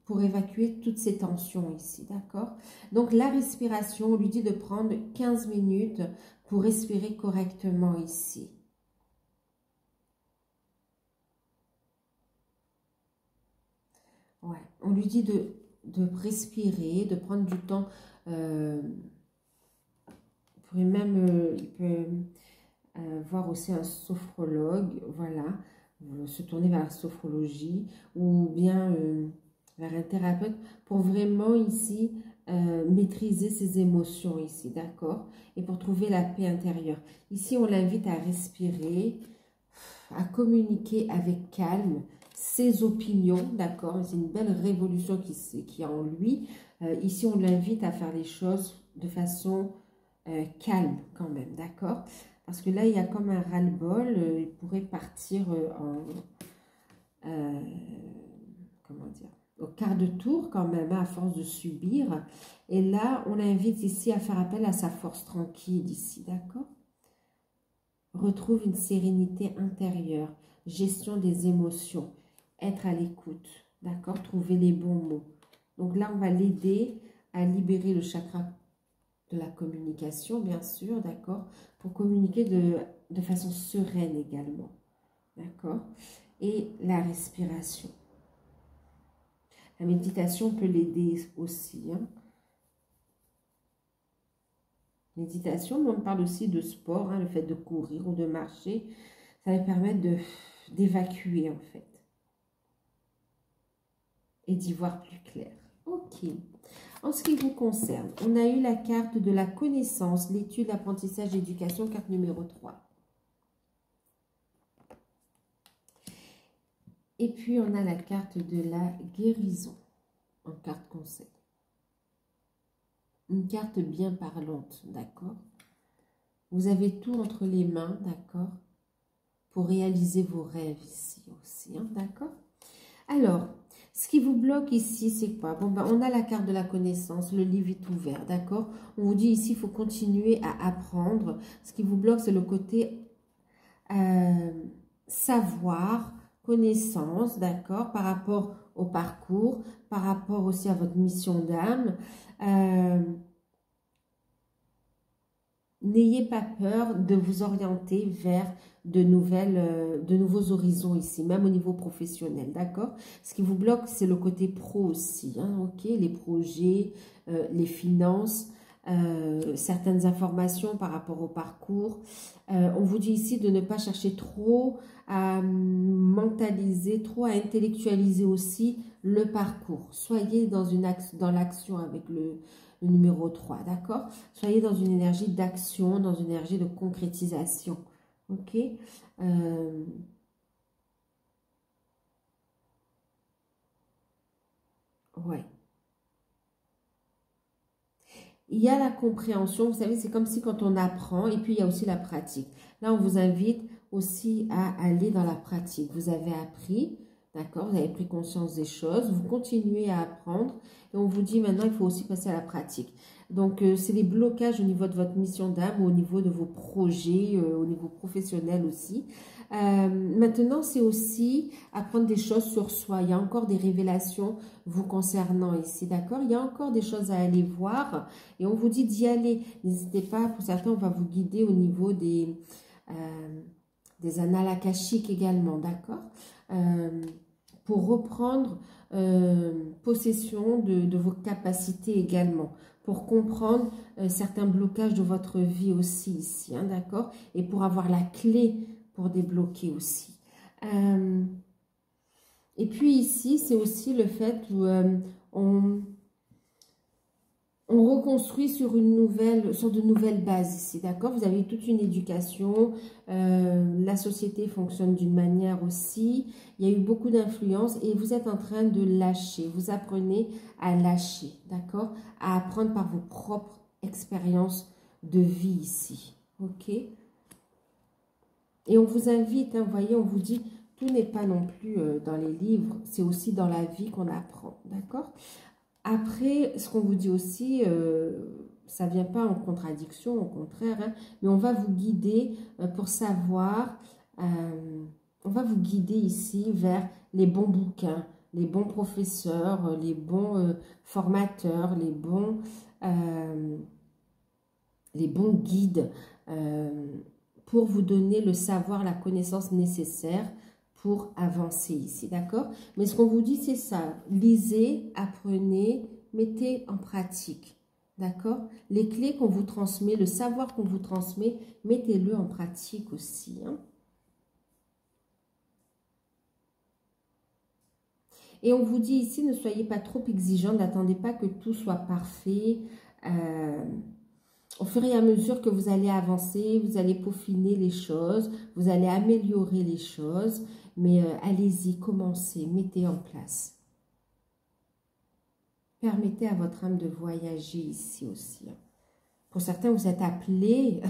Speaker 1: pour évacuer toutes ces tensions ici, d'accord? Donc, la respiration, on lui dit de prendre 15 minutes pour respirer correctement ici. Ouais, on lui dit de respirer, de prendre du temps. Il peut voir aussi un sophrologue, voilà, se tourner vers la sophrologie ou bien vers un thérapeute pour vraiment ici maîtriser ses émotions ici, d'accord? Et pour trouver la paix intérieure. Ici, on l'invite à respirer, à communiquer avec calme ses opinions, d'accord? C'est une belle révolution qui est en lui. Ici, on l'invite à faire les choses de façon calme quand même, d'accord? Parce que là, il y a comme un ras-le-bol, il pourrait partir comment dire, au quart de tour quand même, à force de subir. Et là, on l'invite ici à faire appel à sa force tranquille ici, d'accord? Retrouve une sérénité intérieure. gestion des émotions, être à l'écoute, d'accord? Trouver les bons mots. Donc là, on va l'aider à libérer le chakra de la communication, bien sûr, d'accord? Pour communiquer de façon sereine également, d'accord? Et la respiration. La méditation peut l'aider aussi, hein? Méditation, mais on parle aussi de sport, hein, le fait de courir ou de marcher, ça va permettre d'évacuer en fait et d'y voir plus clair. Ok. En ce qui vous concerne, on a eu la carte de la connaissance, l'étude, l'apprentissage, l'éducation, carte numéro 3. Et puis on a la carte de la guérison en carte conseil. Une carte bien parlante, d'accord? Vous avez tout entre les mains, d'accord? Pour réaliser vos rêves ici aussi, hein, d'accord? Alors, ce qui vous bloque ici, c'est quoi? Bon, ben, on a la carte de la connaissance, le livre est ouvert, d'accord? On vous dit ici, il faut continuer à apprendre. Ce qui vous bloque, c'est le côté savoir, connaissance, d'accord? Par rapport au parcours, par rapport aussi à votre mission d'âme. N'ayez pas peur de vous orienter vers de nouveaux horizons ici, même au niveau professionnel, d'accord? Ce qui vous bloque, c'est le côté pro aussi, hein, ok? Les projets, les finances, certaines informations par rapport au parcours. On vous dit ici de ne pas chercher trop à mentaliser, trop à intellectualiser aussi le parcours. Soyez dans l'action avec le numéro 3, d'accord? Soyez dans une énergie d'action, dans une énergie de concrétisation, ok? Ouais. Il y a la compréhension, vous savez, c'est comme si quand on apprend, et puis il y a aussi la pratique. Là, on vous invite aussi à aller dans la pratique. Vous avez appris, d'accord? Vous avez pris conscience des choses, vous continuez à apprendre, et on vous dit maintenant, il faut aussi passer à la pratique. Donc, c'est les blocages au niveau de votre mission d'âme, au niveau de vos projets, au niveau professionnel aussi. Maintenant, c'est aussi apprendre des choses sur soi. Il y a encore des révélations vous concernant ici, d'accord? Il y a encore des choses à aller voir et on vous dit d'y aller. N'hésitez pas, pour certains, on va vous guider au niveau des annales akashiques également, d'accord? Pour reprendre possession de vos capacités également, pour comprendre certains blocages de votre vie aussi ici, hein, d'accord? Et pour avoir la clé pour débloquer aussi. Et puis ici, c'est aussi le fait où on reconstruit sur de nouvelles bases ici, d'accord? Vous avez toute une éducation, la société fonctionne d'une manière aussi, il y a eu beaucoup d'influence et vous êtes en train de lâcher, vous apprenez à lâcher, d'accord? À apprendre par vos propres expériences de vie ici, ok? Et on vous invite, hein, vous voyez, on vous dit, tout n'est pas non plus dans les livres, c'est aussi dans la vie qu'on apprend, d'accord? Après, ce qu'on vous dit aussi, ça ne vient pas en contradiction, au contraire, hein, mais on va vous guider pour savoir, on va vous guider ici vers les bons bouquins, les bons professeurs, les bons formateurs, les bons guides, pour vous donner le savoir, la connaissance nécessaire pour avancer ici, d'accord? Mais ce qu'on vous dit, c'est ça. Lisez, apprenez, mettez en pratique, d'accord? Les clés qu'on vous transmet, le savoir qu'on vous transmet, mettez-le en pratique aussi, hein? Et on vous dit ici, ne soyez pas trop exigeants, n'attendez pas que tout soit parfait. Au fur et à mesure que vous allez avancer, vous allez peaufiner les choses, vous allez améliorer les choses, mais allez-y, commencez, mettez en place. Permettez à votre âme de voyager ici aussi. Pour certains, vous êtes appelés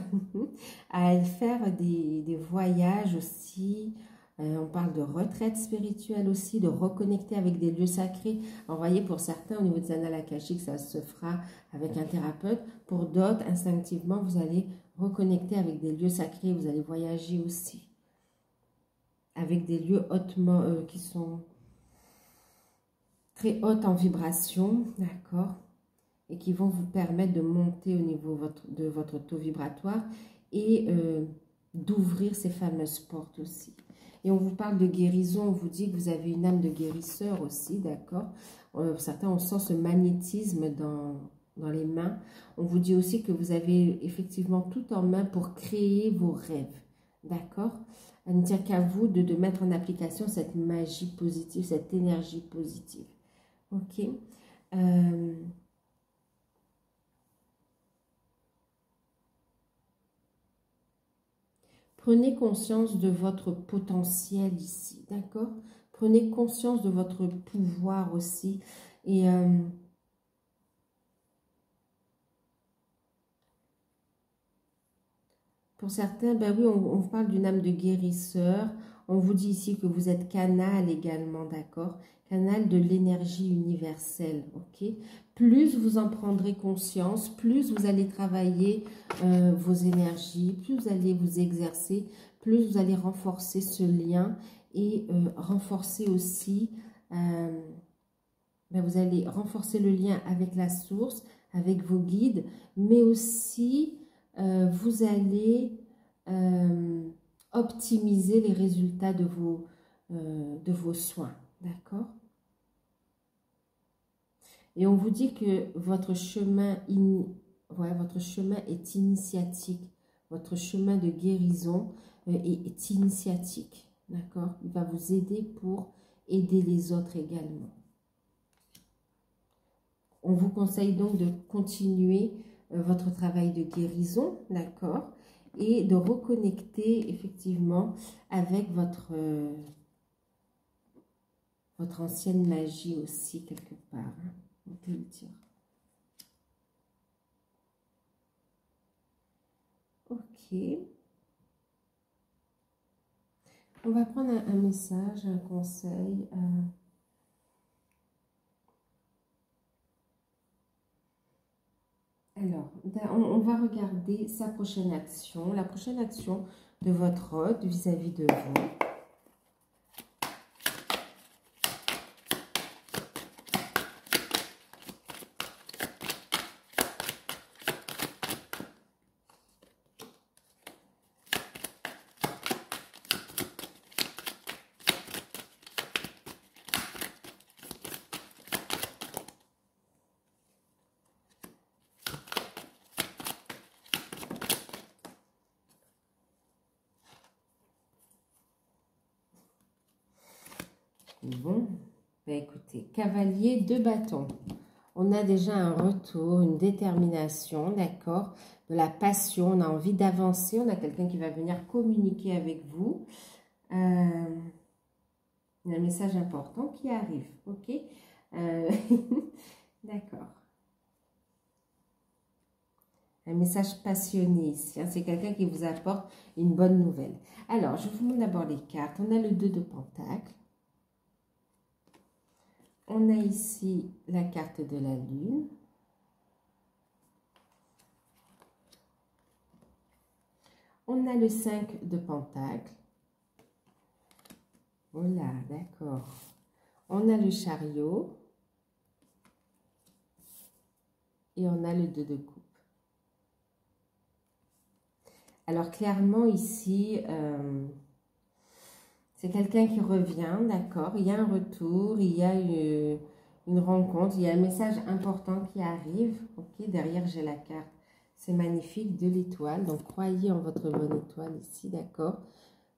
Speaker 1: à faire des voyages aussi. On parle de retraite spirituelle aussi, de reconnecter avec des lieux sacrés. Alors, vous voyez, pour certains, au niveau des annales akashiques, ça se fera avec un thérapeute. Pour d'autres, instinctivement, vous allez reconnecter avec des lieux sacrés. Vous allez voyager aussi. avec des lieux hautement, qui sont très hautes en vibration, d'accord, et qui vont vous permettre de monter au niveau de votre taux vibratoire et d'ouvrir ces fameuses portes aussi. Et on vous parle de guérison, on vous dit que vous avez une âme de guérisseur aussi, d'accord. Certains, on sent ce magnétisme dans les mains. On vous dit aussi que vous avez effectivement tout en main pour créer vos rêves, d'accord. Il ne tient qu'à vous de mettre en application cette magie positive, cette énergie positive. Ok. Prenez conscience de votre potentiel ici, d'accord? Prenez conscience de votre pouvoir aussi. Et pour certains, ben oui, on vous parle d'une âme de guérisseur. On vous dit ici que vous êtes canal également, d'accord? Canal de l'énergie universelle, ok? Plus vous en prendrez conscience, plus vous allez travailler vos énergies, plus vous allez vous exercer, plus vous allez renforcer ce lien et renforcer aussi, ben vous allez renforcer le lien avec la source, avec vos guides, mais aussi vous allez optimiser les résultats de vos soins, d'accord? Et on vous dit que votre chemin, votre chemin est initiatique, votre chemin de guérison est initiatique, d'accord? Il va vous aider pour aider les autres également. On vous conseille donc de continuer votre travail de guérison, d'accord? Et de reconnecter effectivement avec votre ancienne magie aussi quelque part, hein, on peut le dire. Ok. On va prendre un message, un conseil. Alors, on va regarder sa prochaine action, la prochaine action de votre hôte vis-à-vis de vous. Bon, ben écoutez, cavalier de bâton. On a déjà un retour, une détermination, d'accord, de la passion, on a envie d'avancer, on a quelqu'un qui va venir communiquer avec vous. Il y a un message important qui arrive, ok. D'accord. Un message passionné ici, hein, c'est quelqu'un qui vous apporte une bonne nouvelle. Alors, je vous montre d'abord les cartes. On a le 2 de Pentacle. On a ici la carte de la Lune. On a le 5 de Pentacle. Voilà, d'accord. On a le Chariot. Et on a le 2 de Coupe. Alors, clairement, ici, c'est quelqu'un qui revient, d'accord? Il y a un retour, il y a une rencontre, il y a un message important qui arrive. Ok, derrière, j'ai la carte. C'est magnifique, de l'étoile. Donc, croyez en votre bonne étoile ici, d'accord?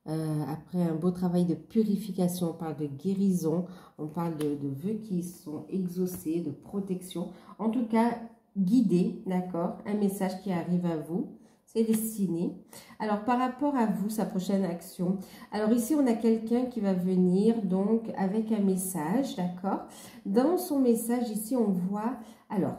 Speaker 1: Après un beau travail de purification, on parle de guérison, on parle de vœux qui sont exaucés, de protection. En tout cas, guidé, d'accord? Un message qui arrive à vous. C'est destiné. Alors, par rapport à vous, sa prochaine action. Alors, ici, on a quelqu'un qui va venir, donc, avec un message, d'accord? Dans son message, ici, on voit... Alors,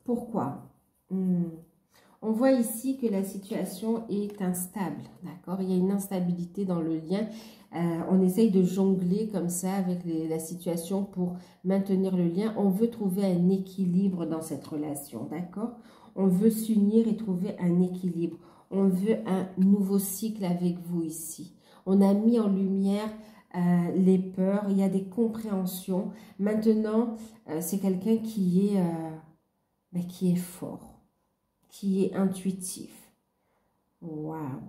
Speaker 1: pourquoi? On voit ici que la situation est instable, d'accord? Il y a une instabilité dans le lien. On essaye de jongler comme ça avec la situation pour maintenir le lien. On veut trouver un équilibre dans cette relation, d'accord? On veut s'unir et trouver un équilibre. On veut un nouveau cycle avec vous ici. On a mis en lumière les peurs, il y a des compréhensions. Maintenant, c'est quelqu'un qui est fort, qui est intuitif. Waouh!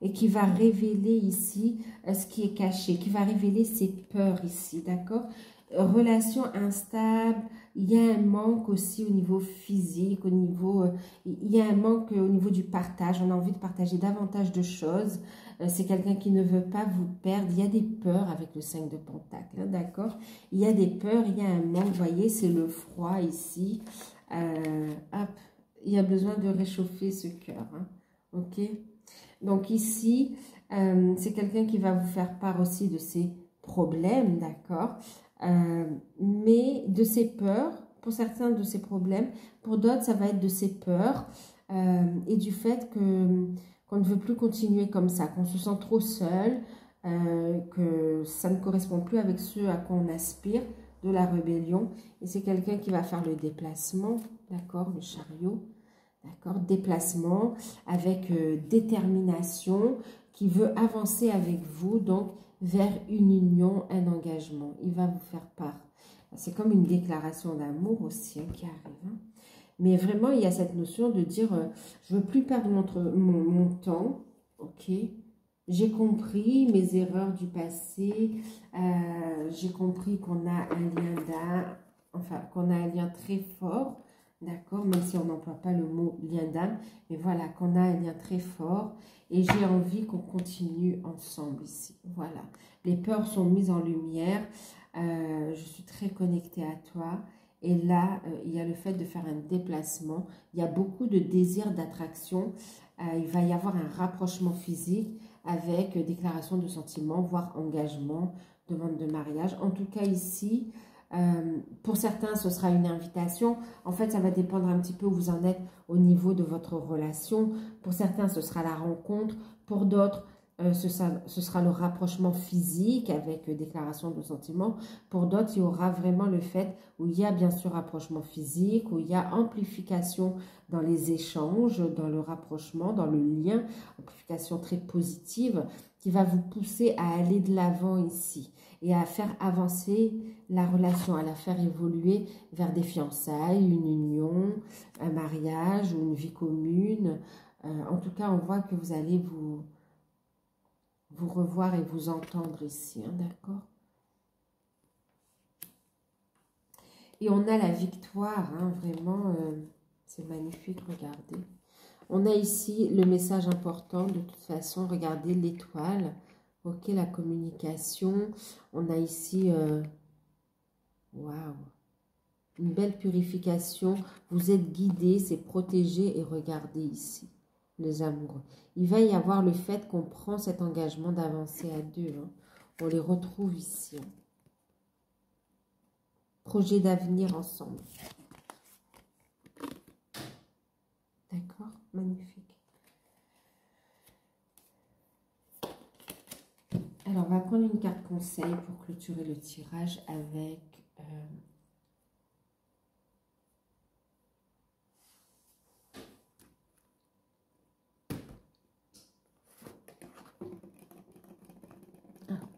Speaker 1: Et qui va révéler ici ce qui est caché, qui va révéler ses peurs ici, d'accord? Relation instable, il y a un manque aussi au niveau physique, il y a un manque au niveau du partage, on a envie de partager davantage de choses, c'est quelqu'un qui ne veut pas vous perdre, il y a des peurs avec le 5 de Pentacle, hein, d'accord? Il y a des peurs, il y a un manque, vous voyez, c'est le froid ici, hop, il y a besoin de réchauffer ce cœur, hein, ok? Donc ici, c'est quelqu'un qui va vous faire part aussi de ses problèmes, d'accord? Mais de ses peurs, pour certains de ses problèmes, pour d'autres, ça va être de ses peurs et du fait qu'on ne veut plus continuer comme ça, qu'on se sent trop seul, que ça ne correspond plus avec ce à quoi on aspire, de la rébellion. Et c'est quelqu'un qui va faire le déplacement, d'accord, le chariot. D'accord, déplacement avec détermination, qui veut avancer avec vous, donc vers une union, un engagement. Il va vous faire part. C'est comme une déclaration d'amour aussi hein, qui arrive. Hein. Mais vraiment, il y a cette notion de dire, je ne veux plus perdre mon temps, ok. J'ai compris mes erreurs du passé, j'ai compris qu'on a qu'on a un lien très fort. D'accord, même si on n'emploie pas le mot lien d'âme, mais voilà, qu'on a un lien très fort et j'ai envie qu'on continue ensemble ici. Voilà, les peurs sont mises en lumière, je suis très connectée à toi et là, il y a le fait de faire un déplacement, il y a beaucoup de désir d'attraction, il va y avoir un rapprochement physique avec déclaration de sentiments, voire engagement, demande de mariage. En tout cas ici, pour certains, ce sera une invitation. En fait, ça va dépendre un petit peu où vous en êtes au niveau de votre relation. Pour certains, ce sera la rencontre. Pour d'autres, ce sera le rapprochement physique avec déclaration de sentiments. Pour d'autres, il y aura vraiment le fait où il y a bien sûr rapprochement physique, où il y a amplification dans les échanges, dans le rapprochement, dans le lien, amplification très positive qui va vous pousser à aller de l'avant ici et à faire avancer la relation, à la faire évoluer vers des fiançailles, une union, un mariage ou une vie commune. En tout cas, on voit que vous allez vous revoir et vous entendre ici, hein, d'accord? Et on a la victoire, hein, vraiment, c'est magnifique, regardez. On a ici le message important, de toute façon, regardez l'étoile, ok, la communication. On a ici, waouh, une belle purification. Vous êtes guidés, c'est protégé et regardez ici, les amoureux. Il va y avoir le fait qu'on prend cet engagement d'avancer à deux. Hein. On les retrouve ici. Hein. Projet d'avenir ensemble. D'accord, magnifique. Alors, on va prendre une carte conseil pour clôturer le tirage avec...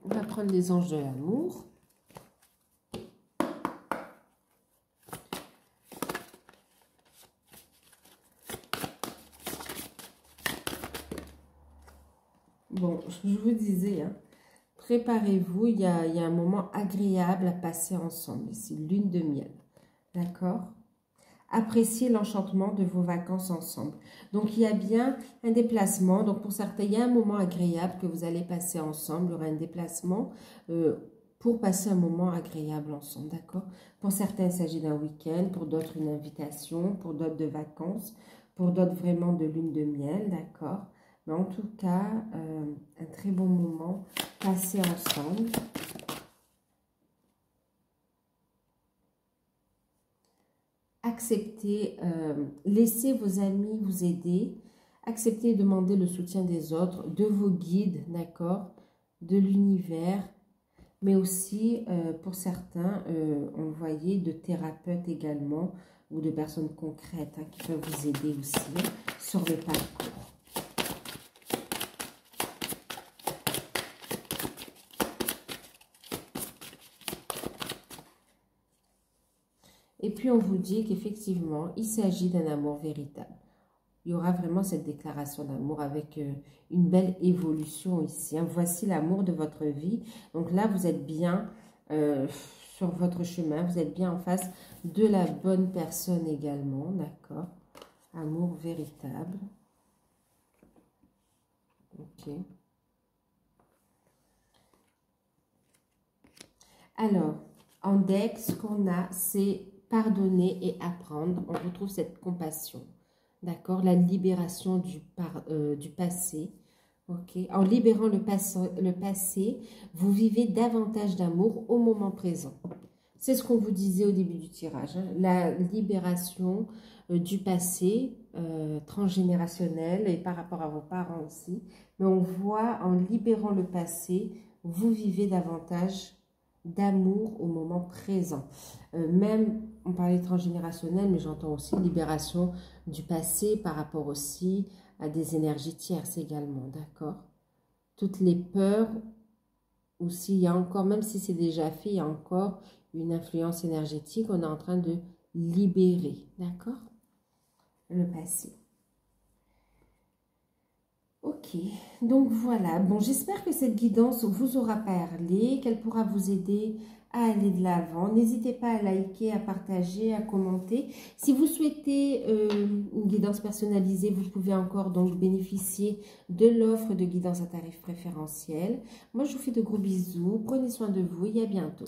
Speaker 1: on va prendre les anges de l'amour. Bon, je vous disais, hein, préparez-vous, il y a un moment agréable à passer ensemble ici, lune de miel, d'accord? Appréciez l'enchantement de vos vacances ensemble. Donc, il y a bien un déplacement. Donc, pour certains, il y a un moment agréable que vous allez passer ensemble. Il y aura un déplacement pour passer un moment agréable ensemble, d'accord? Pour certains, il s'agit d'un week-end. Pour d'autres, une invitation. Pour d'autres, de vacances. Pour d'autres, vraiment de lune de miel, d'accord? Mais en tout cas, un très bon moment passé ensemble. Acceptez, laissez vos amis vous aider, acceptez et demandez le soutien des autres, de vos guides, d'accord, de l'univers, mais aussi, pour certains, on le voyait, de thérapeutes également, ou de personnes concrètes hein, qui peuvent vous aider aussi sur le parcours. Et puis, on vous dit qu'effectivement, il s'agit d'un amour véritable. Il y aura vraiment cette déclaration d'amour avec une belle évolution ici, hein. Voici l'amour de votre vie. Donc là, vous êtes bien sur votre chemin. Vous êtes bien en face de la bonne personne également. D'accord? Amour véritable. Ok. Alors, en deck, ce qu'on a, c'est pardonner et apprendre. On retrouve cette compassion. D'accord? La libération du passé. Ok? En libérant le passé, vous vivez davantage d'amour au moment présent. C'est ce qu'on vous disait au début du tirage, hein? La libération du passé transgénérationnel et par rapport à vos parents aussi. Mais on voit, en libérant le passé, vous vivez davantage d'amour au moment présent. Même, on parlait transgénérationnel, mais j'entends aussi libération du passé par rapport aussi à des énergies tierces également, d'accord? Toutes les peurs, ou s'il y a encore, même si c'est déjà fait, il y a encore une influence énergétique, on est en train de libérer, d'accord? Le passé. Ok, donc voilà. Bon, j'espère que cette guidance vous aura parlé, qu'elle pourra vous aider à aller de l'avant. N'hésitez pas à liker, à partager, à commenter. Si vous souhaitez une guidance personnalisée, vous pouvez encore donc bénéficier de l'offre de guidance à tarif préférentiel. Moi, je vous fais de gros bisous. Prenez soin de vous et à bientôt.